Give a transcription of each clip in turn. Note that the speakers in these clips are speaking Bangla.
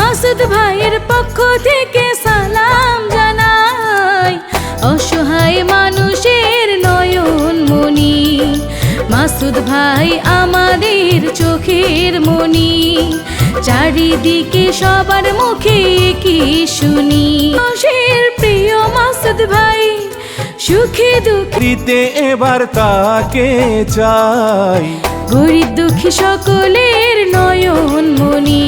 মাসুদ ভাইয়ের পক্ষ থেকে সালাম জানাই, অসহায় মানুষের নয়ন মনি। মাসুদ ভাই আমাদের চোখের মনি, চারিদিকে সবার মুখে কি শুনি। মানুষের প্রিয় মাসুদ ভাই, সুখে দুঃখে এবার তাকে চাই, গরিব দুঃখী সকলের নয়ন মনি।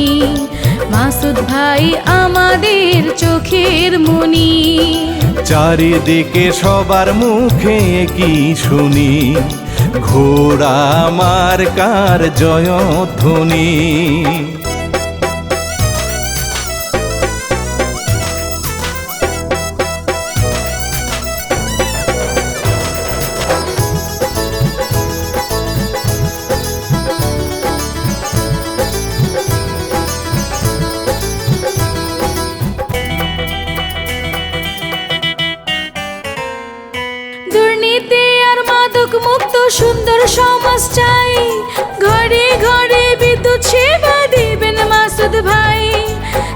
মাসুদ ভাই আমাদের চোখের মনি, চারিদিকে সবার মুখে কি শুনি, ঘোড়া মার্কার জয়ধ্বনি। দুর্নীতি আর মাদক মুক্ত সুন্দর সমাজ চাই, ঘরে ঘরে বিদ্যুৎ সেবা দিবেন মাসুদ ভাই।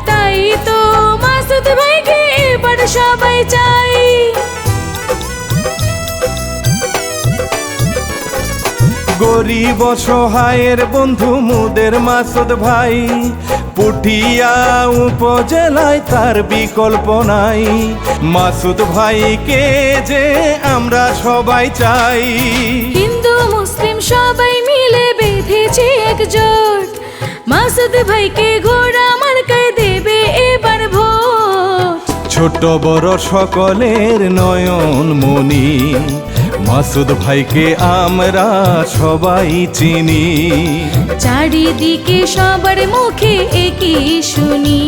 তাই তো মাসুদ ভাইকে এবার সবাই চাই। গরিব অসহায়ের বন্ধু মোদের মাসুদ ভাই, পুঠিয়া উপজেলায় তার বিকল্প নাই। মাসুদ ভাইকে যে আমরা সবাই চাই, হিন্দু মুসলিম সবাই মিলে বেঁধেছে একজোট, মাসুদ ভাইকে ঘোড়া মার্কায় দেবে এবার ভোট। ছোট বড় সকলের নয়ন মনি, মাসুদ ভাইকে আমরা সবাই চিনি। চারিদিকে সবার মুখে একই শুনি,